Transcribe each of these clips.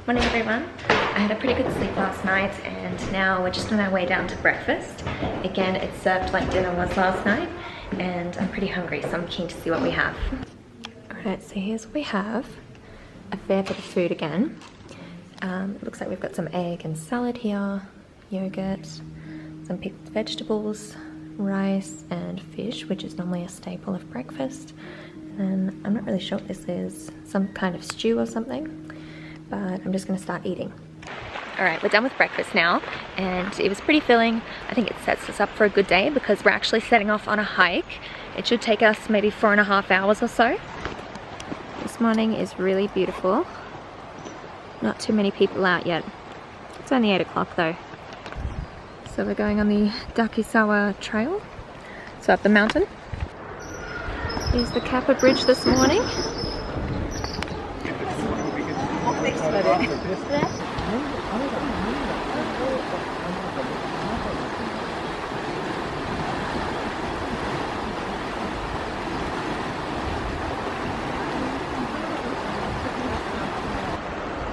Morning everyone. I had a pretty good sleep last night and now we're just on our way down to breakfast. Again, it's served like dinner was last night and I'm pretty hungry, so I'm keen to see what we have. Alright, so here's what we have. A fair bit of food again. It looks like we've got some egg and salad here, yogurt, some picked vegetables, rice and fish, which is normally a staple of breakfast. And then I'm not really sure what this is, some kind of stew or something. But I'm just going to start eating. Alright, we're done with breakfast now and it was pretty filling. I think it sets us up for a good day because we're actually setting off on a hike. It should take us maybe 4.5 hours or so. This morning is really beautiful. Not too many people out yet. It's only 8 o'clock though. So we're going on the Dakisawa trail. So up the mountain. Here's the Kappa Bridge this morning.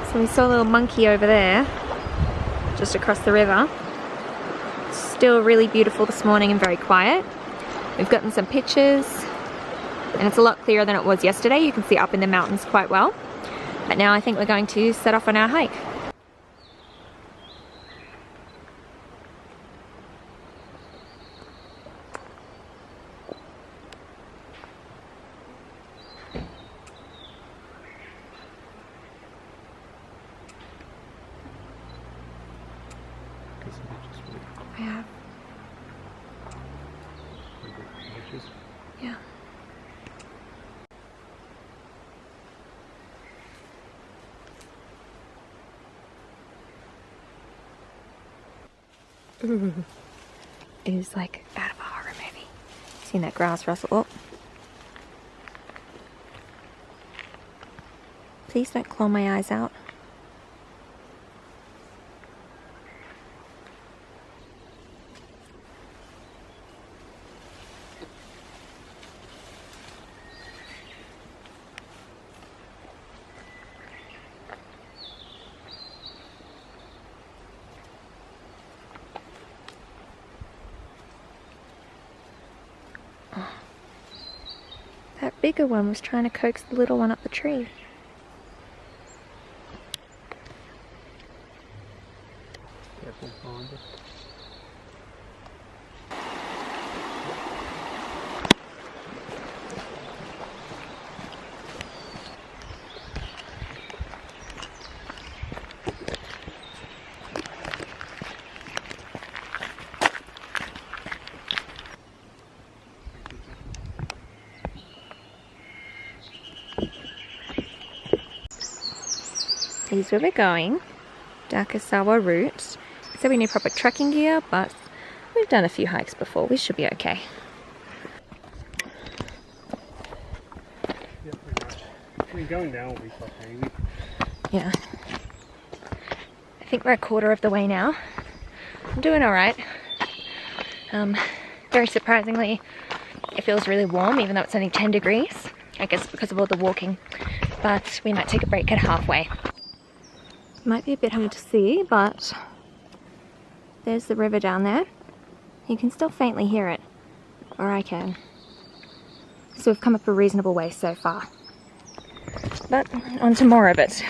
So we saw a little monkey over there, just across the river. It's still really beautiful this morning and very quiet. We've gotten some pictures and it's a lot clearer than it was yesterday. You can see up in the mountains quite well. But now I think we're going to set off on our hike. I have. Yeah. Ooh. It is like out of a horror movie. Seen that grass rustle? Oh. Please don't claw my eyes out. That bigger one was trying to coax the little one up the tree. Here's where we're going, Dakisawa route. So we need proper trekking gear, but we've done a few hikes before. We should be okay. Yeah, pretty much. I mean, going down will be okay. Yeah. I think we're a quarter of the way now. I'm doing alright. Very surprisingly, it feels really warm, even though it's only 10 degrees. I guess because of all the walking. But we might take a break at halfway. Might be a bit hard to see, but there's the river down there. You can still faintly hear it, or I can. So we've come up a reasonable way so far. But on to more of it.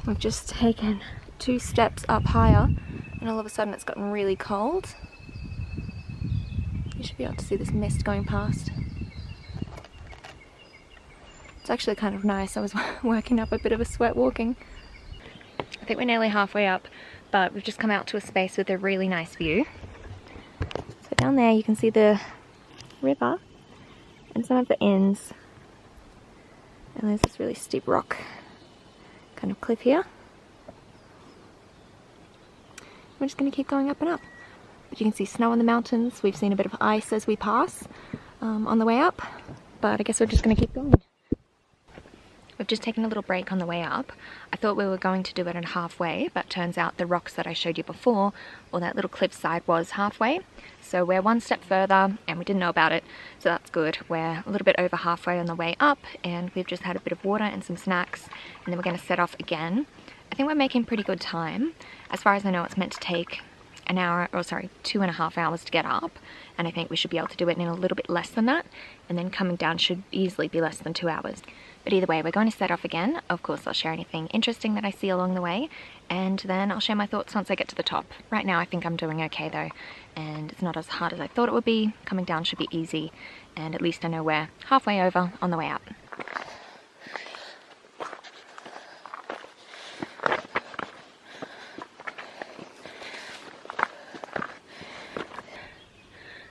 We've just taken 2 steps up higher, and all of a sudden it's gotten really cold. You should be able to see this mist going past. It's actually kind of nice. I was working up a bit of a sweat walking. I think we're nearly halfway up, but we've just come out to a space with a really nice view. So down there you can see the river and some of the inns. And there's this really steep rock kind of cliff here. We're just going to keep going up and up. But you can see snow on the mountains. We've seen a bit of ice as we pass on the way up. But I guess we're just going to keep going. We've just taken a little break on the way up. I thought we were going to do it at halfway, but turns out the rocks that I showed you before, or that little cliffside, was halfway. So we're one step further, and we didn't know about it, so that's good. We're a little bit over halfway on the way up, and we've just had a bit of water and some snacks, and then we're going to set off again. I think we're making pretty good time. As far as I know, it's meant to take an hour, or sorry, 2.5 hours to get up, and I think we should be able to do it in a little bit less than that, and then coming down should easily be less than 2 hours. But either way, we're going to set off again. Of course, I'll share anything interesting that I see along the way, and then I'll share my thoughts once I get to the top. Right now I think I'm doing okay though, and it's not as hard as I thought it would be. Coming down should be easy, and at least I know we're halfway over on the way up.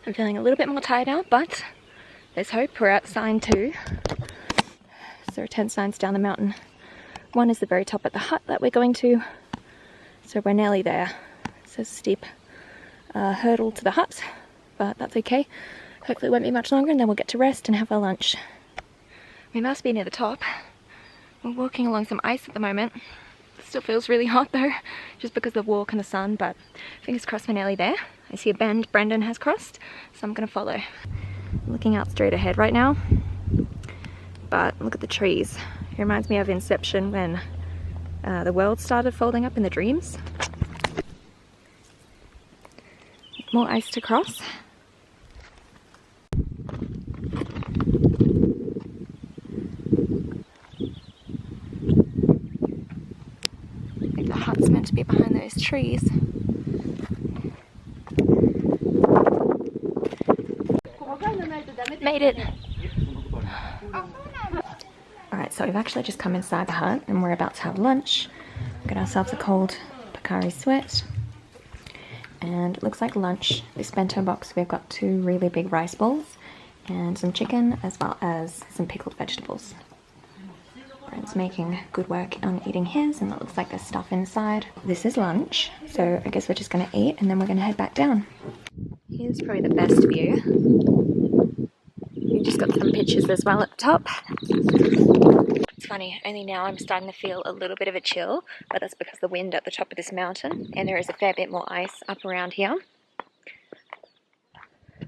I'm feeling a little bit more tired now, but there's hope. We're at sign 2. So there are 10 signs down the mountain. One is the very top at the hut that we're going to. So we're nearly there. It's a steep hurdle to the hut, but that's okay. Hopefully it won't be much longer, and then we'll get to rest and have our lunch. We must be near the top. We're walking along some ice at the moment. It still feels really hot though, just because of the walk and the sun, but fingers crossed we're nearly there. I see a bend Brendan has crossed, so I'm going to follow. I'm looking out straight ahead right now, but look at the trees. It reminds me of Inception when the world started folding up in the dreams. More ice to cross. I think the hut's meant to be behind those trees. Made it! Alright, so we've actually just come inside the hut and we're about to have lunch. Got ourselves a cold Pocari Sweat. And it looks like lunch. This bento box, we've got 2 really big rice balls and some chicken, as well as some pickled vegetables. Brent's making good work on eating his, and it looks like there's stuff inside. This is lunch, so I guess we're just going to eat and then we're going to head back down. Here's probably the best view. We've just got some pictures as well at the top. It's funny, only now I'm starting to feel a little bit of a chill, but that's because of the wind at the top of this mountain, and there is a fair bit more ice up around here.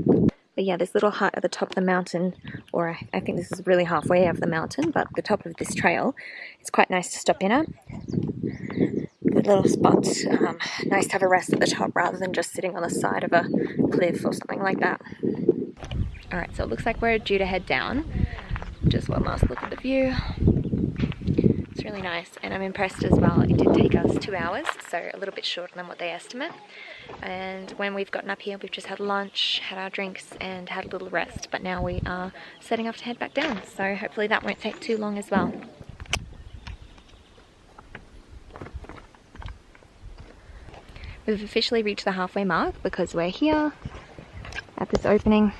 But yeah, this little hut at the top of the mountain, or I think this is really halfway up the mountain, but the top of this trail, it's quite nice to stop in at. Good little spot. Nice to have a rest at the top rather than just sitting on the side of a cliff or something like that. Alright, so it looks like we're due to head down. Just one last look at the view. It's really nice, and I'm impressed as well. It did take us 2 hours, so a little bit shorter than what they estimate. And when we've gotten up here, we've just had lunch, had our drinks, and had a little rest. But now we are setting off to head back down, so hopefully that won't take too long as well. We've officially reached the halfway mark because we're here at this opening.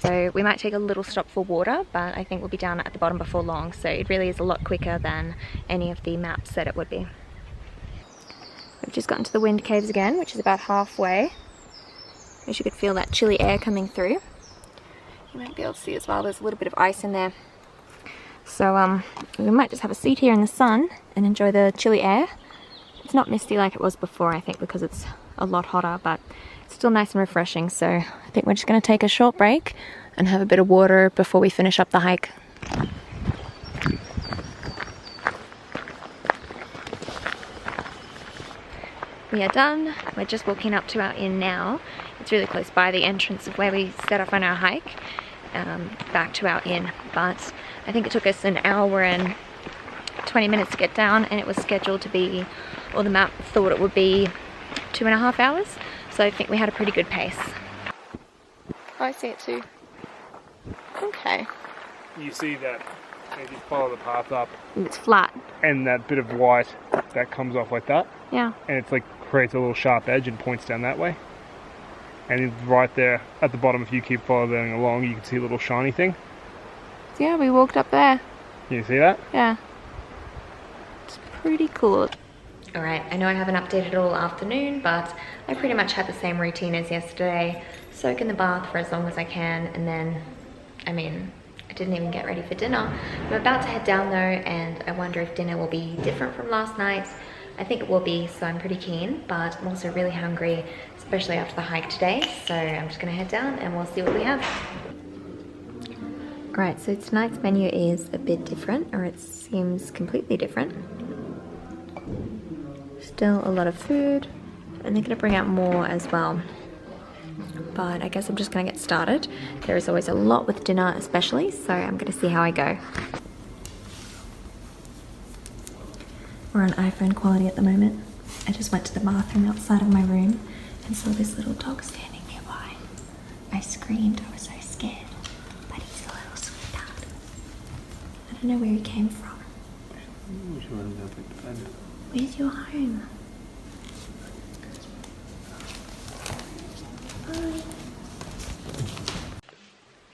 So we might take a little stop for water, but I think we'll be down at the bottom before long, so it really is a lot quicker than any of the maps said it would be. We've just gotten to the wind caves again, which is about halfway. I wish you could feel that chilly air coming through. You might be able to see as well, there's a little bit of ice in there. So we might just have a seat here in the sun and enjoy the chilly air. It's not misty like it was before, I think, because it's a lot hotter, but it's still nice and refreshing. So I think we're just going to take a short break and have a bit of water before we finish up the hike. We are done. We're just walking up to our inn now. It's really close by the entrance of where we set off on our hike back to our inn, but I think it took us an hour and 20 minutes to get down, and it was scheduled to be, or the map thought it would be 2.5 hours, so I think we had a pretty good pace. Oh, I see it too. Okay. You see that, if you follow the path up. It's flat. And that bit of white that comes off like that. Yeah. And it's like creates a little sharp edge and points down that way. And right there at the bottom, if you keep following along, you can see a little shiny thing. Yeah, we walked up there. You see that? Yeah. It's pretty cool. Alright, I know I haven't updated all afternoon, but I pretty much had the same routine as yesterday. Soak in the bath for as long as I can, and then, I mean, I didn't even get ready for dinner. I'm about to head down though, and I wonder if dinner will be different from last night. I think it will be, so I'm pretty keen, but I'm also really hungry, especially after the hike today. So I'm just gonna head down and we'll see what we have. Alright, so tonight's menu is a bit different, or it seems completely different. Still a lot of food, and they're gonna bring out more as well. But I guess I'm just gonna get started. There is always a lot with dinner especially, so I'm gonna see how I go. We're on iPhone quality at the moment. I just went to the bathroom outside of my room and saw this little dog standing nearby. I screamed, I was so scared, but he's a little sweetheart. I don't know where he came from. Where's your home?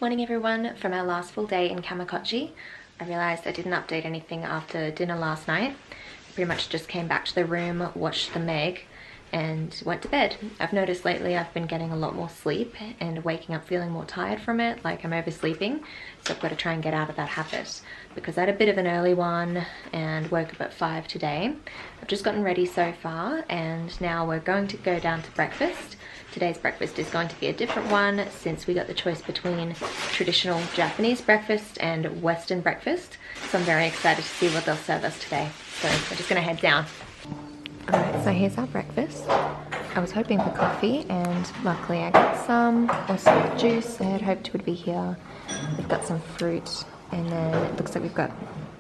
Morning everyone. From our last full day in Kamikochi, I realised I didn't update anything after dinner last night. I pretty much just came back to the room, watched the Meg, and went to bed. I've noticed lately I've been getting a lot more sleep and waking up feeling more tired from it, like I'm oversleeping, so I've got to try and get out of that habit, because I had a bit of an early one and woke up at 5 today. I've just gotten ready so far, and now we're going to go down to breakfast. Today's breakfast is going to be a different one since we got the choice between traditional Japanese breakfast and Western breakfast. So I'm very excited to see what they'll serve us today. So we're just gonna head down. Alright, so here's our breakfast. I was hoping for coffee and luckily I got some. Also juice, I had hoped would be here. We've got some fruit, and then it looks like we've got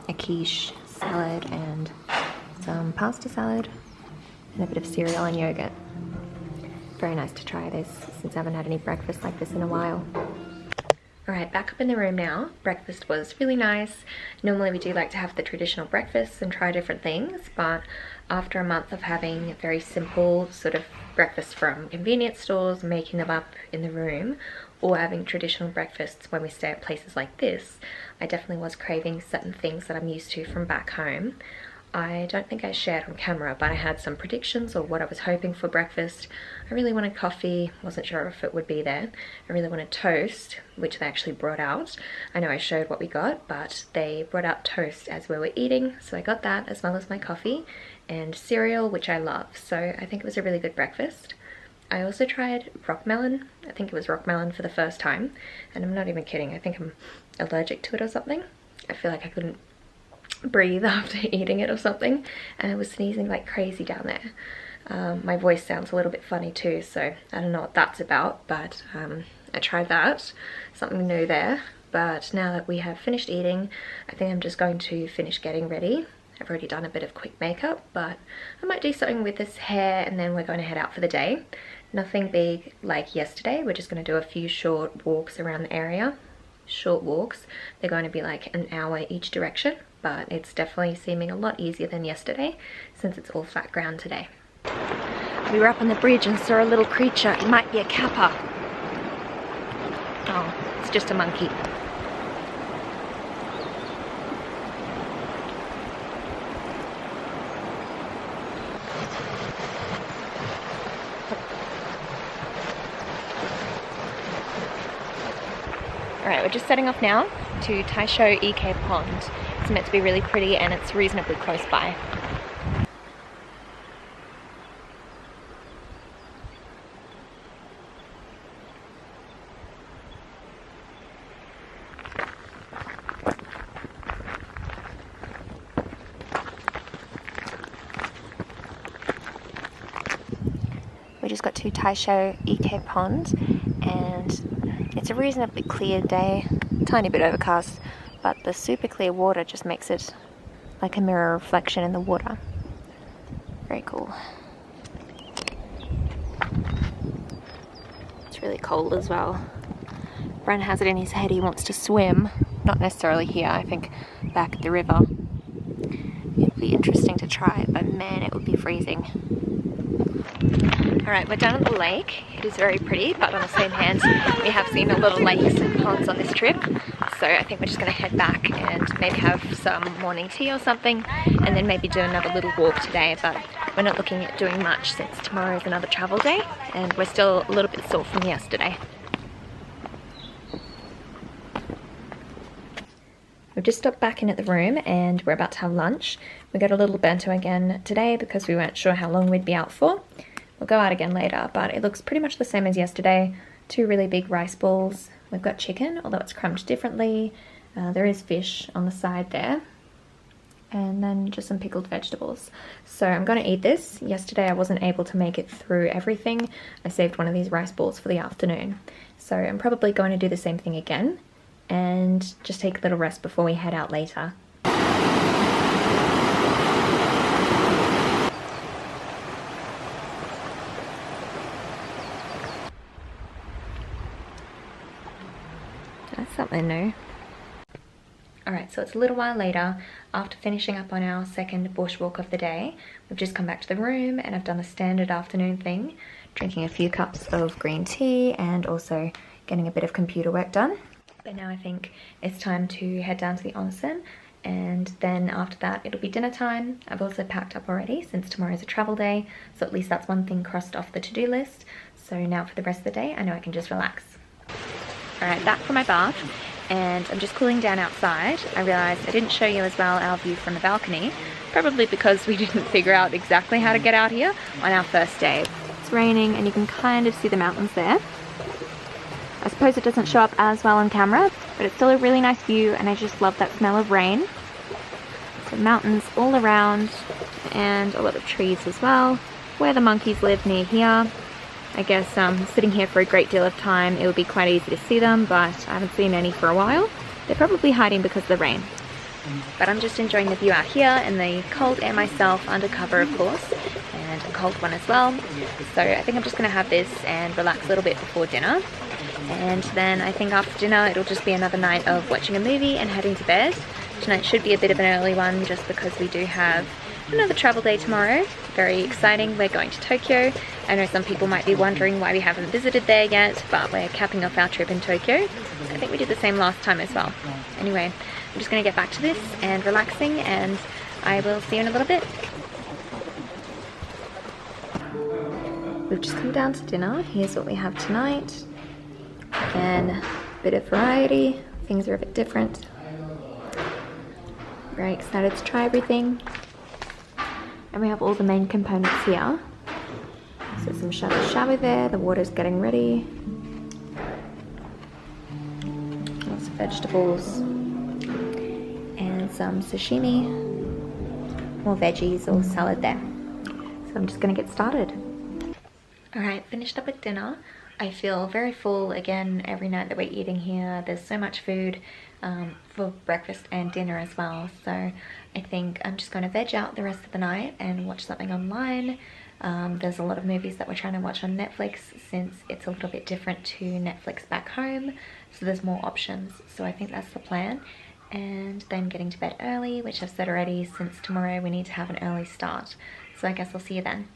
a quiche, salad, and some pasta salad, and a bit of cereal and yogurt. Very nice to try this since I haven't had any breakfast like this in a while. Alright, back up in the room now. Breakfast was really nice. Normally we do like to have the traditional breakfasts and try different things, but after a month of having very simple sort of breakfast from convenience stores, making them up in the room, or having traditional breakfasts when we stay at places like this, I definitely was craving certain things that I'm used to from back home. I don't think I shared on camera, but I had some predictions of what I was hoping for breakfast. I really wanted coffee, wasn't sure if it would be there. I really wanted toast, which they actually brought out. I know I showed what we got, but they brought out toast as we were eating, so I got that as well as my coffee, and cereal, which I love, so I think it was a really good breakfast. I also tried rock melon. I think it was rock melon for the first time, and I'm not even kidding, I think I'm allergic to it or something. I feel like I couldn't breathe after eating it or something, and I was sneezing like crazy down there. My voice sounds a little bit funny too, so I don't know what that's about, but I tried that, something new there. But now that we have finished eating, I think I'm just going to finish getting ready. I've already done a bit of quick makeup, but I might do something with this hair and then we're going to head out for the day. Nothing big like yesterday, we're just going to do a few short walks around the area. Short walks, they're going to be like an hour each direction, but it's definitely seeming a lot easier than yesterday since it's all flat ground today. We were up on the bridge and saw a little creature. It might be a kappa. Oh, it's just a monkey. Alright, we're just setting off now to Taisho Ike Pond. It's meant to be really pretty and it's reasonably close by. We just got to Taisho Ike Pond and it's a reasonably clear day, tiny bit overcast, but the super clear water just makes it like a mirror reflection in the water. Very cool. It's really cold as well. Bren has it in his head he wants to swim, not necessarily here, I think back at the river. It'd be interesting to try, but man, it would be freezing. Alright, we're down at the lake. It is very pretty, but on the same hand, we have seen a lot of lakes and ponds on this trip. So I think we're just going to head back and maybe have some morning tea or something, and then maybe do another little walk today. But we're not looking at doing much since tomorrow is another travel day, and we're still a little bit sore from yesterday. We've just stopped back in at the room and we're about to have lunch. We got a little bento again today because we weren't sure how long we'd be out for. We'll go out again later, but it looks pretty much the same as yesterday. 2 really big rice balls. We've got chicken, although it's crumbed differently. There is fish on the side there. And then just some pickled vegetables. So I'm going to eat this. Yesterday I wasn't able to make it through everything. I saved one of these rice balls for the afternoon. So I'm probably going to do the same thing again and just take a little rest before we head out later. That's something new. Alright, so it's a little while later, after finishing up on our second bushwalk of the day. We've just come back to the room and I've done the standard afternoon thing, drinking a few cups of green tea and also getting a bit of computer work done. But now I think it's time to head down to the onsen, and then after that it'll be dinner time. I've also packed up already since tomorrow's a travel day, so at least that's one thing crossed off the to-do list. So now for the rest of the day, I know I can just relax. Alright, back from my bath. And I'm just cooling down outside. I realised I didn't show you as well our view from the balcony, probably because we didn't figure out exactly how to get out here on our first day. It's raining and you can kind of see the mountains there. I suppose it doesn't show up as well on camera, but it's still a really nice view and I just love that smell of rain. So mountains all around and a lot of trees as well. Where the monkeys live near here. I guess sitting here for a great deal of time, it would be quite easy to see them, but I haven't seen any for a while. They're probably hiding because of the rain. But I'm just enjoying the view out here in the cold air myself, undercover of course, and a cold one as well. So I think I'm just going to have this and relax a little bit before dinner. And then I think after dinner it'll just be another night of watching a movie and heading to bed. Tonight should be a bit of an early one just because we do have another travel day tomorrow. Very exciting. We're going to Tokyo. I know some people might be wondering why we haven't visited there yet, but we're capping off our trip in Tokyo. I think we did the same last time as well. Anyway, I'm just going to get back to this and relaxing, and I will see you in a little bit. We've just come down to dinner. Here's what we have tonight. Again, a bit of variety. Things are a bit different. Very excited to try everything. And we have all the main components here. So some shabu there, the water's getting ready. Lots of vegetables. And some sashimi. More veggies or salad there. So I'm just gonna get started. Alright, finished up with dinner. I feel very full again every night that we're eating here. There's so much food for breakfast and dinner as well. So I think I'm just going to veg out the rest of the night and watch something online. There's a lot of movies that we're trying to watch on Netflix since it's a little bit different to Netflix back home. So there's more options. So I think that's the plan. And then getting to bed early, which I've said already, since tomorrow we need to have an early start. So I guess I'll see you then.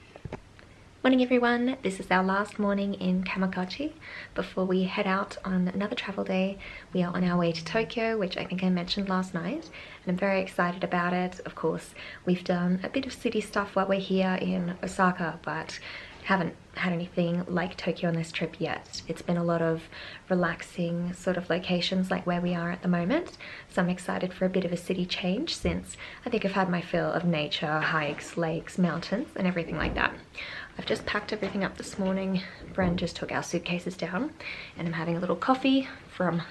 Morning everyone, this is our last morning in Kamikochi before we head out on another travel day. We are on our way to Tokyo, which I think I mentioned last night, and I'm very excited about it. Of course, we've done a bit of city stuff while we're here in Osaka, but haven't had anything like Tokyo on this trip yet. It's been a lot of relaxing sort of locations like where we are at the moment, so I'm excited for a bit of a city change since I think I've had my fill of nature, hikes, lakes, mountains and everything like that. I've just packed everything up this morning. Bren just took our suitcases down and I'm having a little coffee from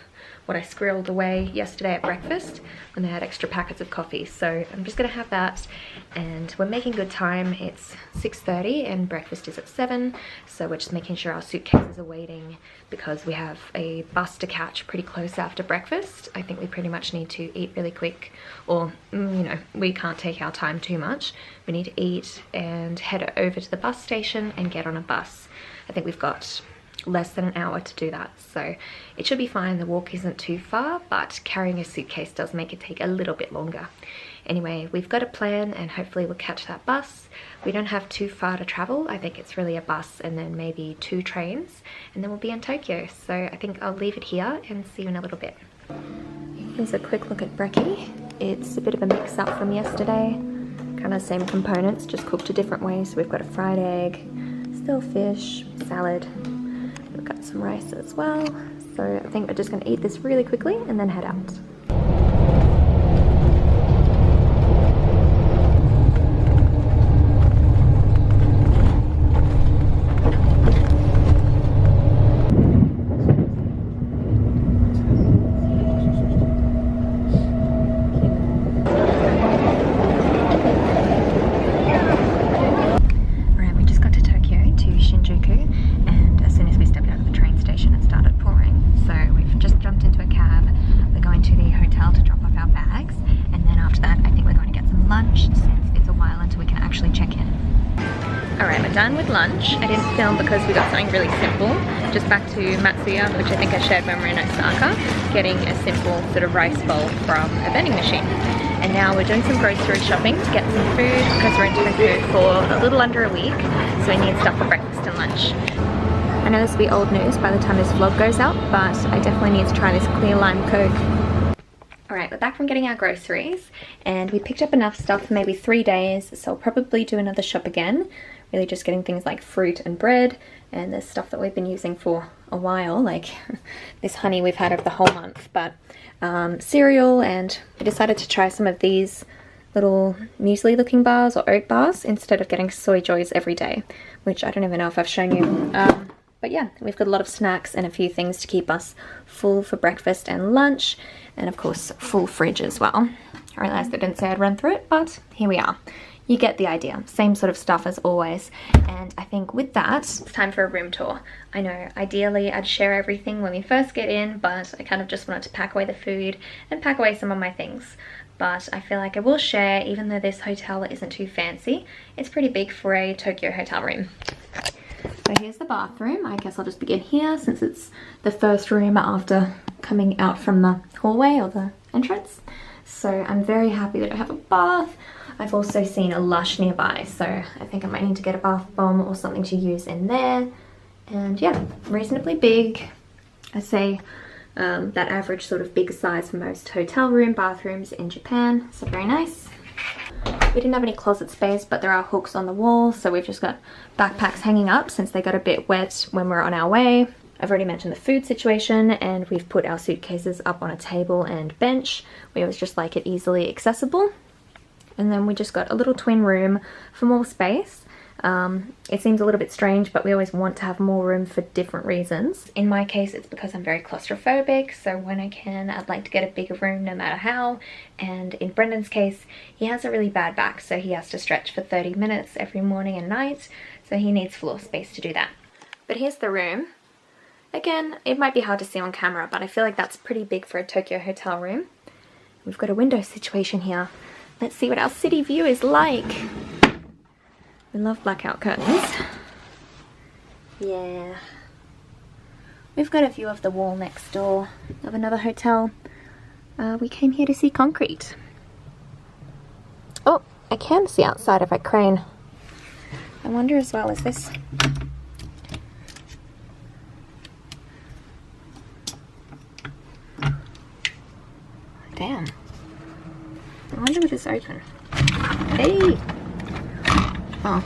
what I squirreled away yesterday at breakfast when they had extra packets of coffee. So I'm just gonna have that, and we're making good time. It's 6:30 and breakfast is at 7, so we're just making sure our suitcases are waiting because we have a bus to catch pretty close after breakfast. I think we pretty much need to eat really quick, or you know, we can't take our time too much. We need to eat and head over to the bus station and get on a bus. I think we've got less than an hour to do that, so it should be fine. The walk isn't too far, but carrying a suitcase does make it take a little bit longer. Anyway, we've got a plan and hopefully we'll catch that bus. We don't have too far to travel. I think it's really a bus and then maybe 2 trains and then we'll be in Tokyo. So I think I'll leave it here and see you in a little bit. Here's a quick look at brekkie. It's a bit of a mix up from yesterday. Kind of same components, just cooked a different way. So we've got a fried egg, still fish, salad. We've got some rice as well. So I think we're just going to eat this really quickly and then head out. done with lunch. I didn't film because we got something really simple. Just back to Matsuya, which I think I shared when we were in Osaka, getting a simple sort of rice bowl from a vending machine. And now we're doing some grocery shopping to get some food because we're in Tokyo for a little under a week, so we need stuff for breakfast and lunch. I know this will be old news by the time this vlog goes out, but I definitely need to try this clear lime Coke. Alright, we're back from getting our groceries, and we picked up enough stuff for maybe 3 days, so I'll probably do another shop again. Really just getting things like fruit and bread, and there's stuff that we've been using for a while, like this honey we've had over the whole month, but cereal, and we decided to try some of these little muesli looking bars or oat bars instead of getting soy joys every day, which I don't even know if I've shown you. But yeah, we've got a lot of snacks and a few things to keep us full for breakfast and lunch, and of course full fridge as well. I realised I didn't say I'd run through it, but here we are. You get the idea. Same sort of stuff as always. And I think with that, it's time for a room tour. I know, ideally I'd share everything when we first get in, but I kind of just wanted to pack away the food and pack away some of my things. But I feel like I will share, even though this hotel isn't too fancy. It's pretty big for a Tokyo hotel room. So here's the bathroom. I guess I'll just begin here since it's the first room after coming out from the hallway or the entrance. So I'm very happy that I have a bath. I've also seen a Lush nearby, so I think I might need to get a bath bomb or something to use in there. And yeah, reasonably big. I say that average sort of big size for most hotel room bathrooms in Japan, so very nice. We didn't have any closet space, but there are hooks on the wall, so we've just got backpacks hanging up since they got a bit wet when we're on our way. I've already mentioned the food situation, and we've put our suitcases up on a table and bench. We always just like it easily accessible. And then we just got a little twin room for more space. It seems a little bit strange, but we always want to have more room for different reasons. In my case, it's because I'm very claustrophobic, so when I can, I'd like to get a bigger room no matter how. And in Brendan's case, he has a really bad back, so he has to stretch for 30 minutes every morning and night, so he needs floor space to do that. But here's the room. Again, it might be hard to see on camera, but I feel like that's pretty big for a Tokyo hotel room. We've got a window situation here. Let's see what our city view is like. We love blackout curtains. Yeah. We've got a view of the wall next door of another hotel. We came here to see concrete. Oh, I can see outside if I crane. I wonder as well, is this... Damn. I wonder if it's open. Hey! Oh.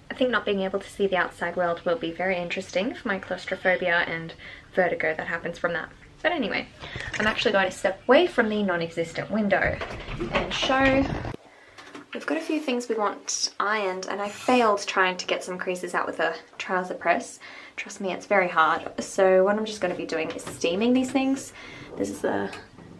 I think not being able to see the outside world will be very interesting for my claustrophobia and vertigo that happens from that. But anyway, I'm actually going to step away from the non-existent window and show. We've got a few things we want ironed, and I failed trying to get some creases out with a trouser press. Trust me, it's very hard. So what I'm just going to be doing is steaming these things. This is a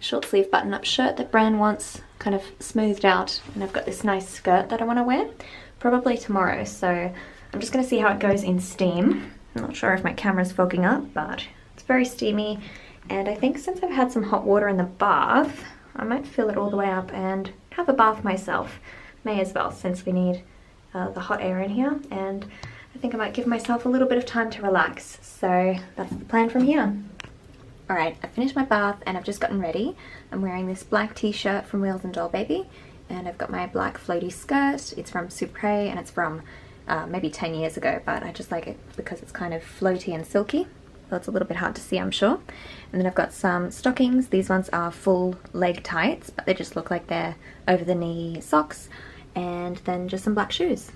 short sleeve button-up shirt that Bran wants kind of smoothed out, and I've got this nice skirt that I want to wear, probably tomorrow. So I'm just going to see how it goes in steam. I'm not sure if my camera's fogging up, but it's very steamy. And I think since I've had some hot water in the bath, I might fill it all the way up and have a bath myself. May as well, since we need the hot air in here, and I think I might give myself a little bit of time to relax, so that's the plan from here. Alright, I finished my bath and I've just gotten ready. I'm wearing this black t-shirt from Wheels and Doll Baby, and I've got my black floaty skirt. It's from Supre, and it's from maybe 10 years ago, but I just like it because it's kind of floaty and silky. So it's a little bit hard to see, I'm sure. And then I've got some stockings. These ones are full leg tights, but they just look like they're over the knee socks. And then just some black shoes.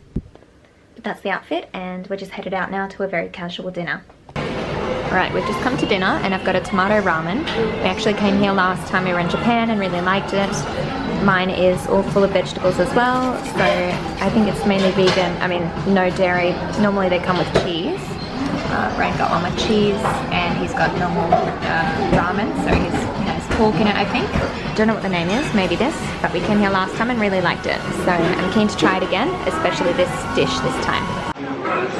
But that's the outfit, and we're just headed out now to a very casual dinner. Alright, we've just come to dinner, and I've got a tomato ramen. We actually came here last time we were in Japan and really liked it. Mine is all full of vegetables as well, so I think it's mainly vegan. I mean, no dairy. Normally they come with cheese. Brian got one with cheese, and he's got normal ramen, so he has pork in it, I think. Don't know what the name is, maybe this, but we came here last time and really liked it, so I'm keen to try it again, especially this dish this time.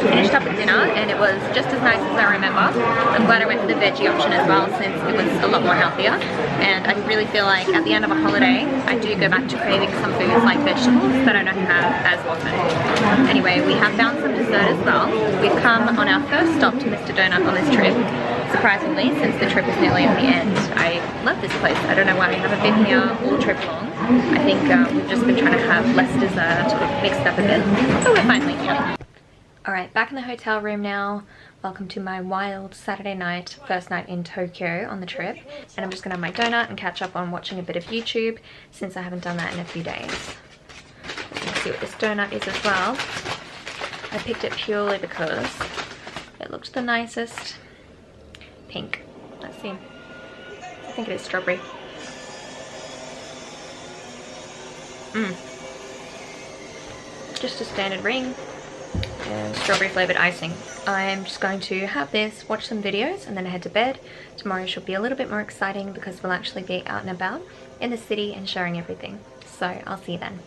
finished up at dinner and it was just as nice as I remember. I'm glad I went for the veggie option as well since it was a lot more healthier. And I really feel like at the end of a holiday, I do go back to craving some foods like vegetables that I don't have as often. Anyway, we have found some dessert as well. We've come on our first stop to Mr. Donut on this trip. Surprisingly, since the trip is nearly at the end. I love this place. I don't know why we haven't been here all trip long. I think we've just been trying to have less dessert, mix it up a bit, but we're finally here. Alright, back in the hotel room now. Welcome to my wild Saturday night, first night in Tokyo on the trip. And I'm just going to have my donut and catch up on watching a bit of YouTube since I haven't done that in a few days. Let's see what this donut is as well. I picked it purely because it looked the nicest. Pink. Let's see. I think it is strawberry. Just a standard ring and strawberry flavored icing. I'm just going to have this, watch some videos and then head to bed. Tomorrow should be a little bit more exciting because we'll actually be out and about in the city and sharing everything. So I'll see you then.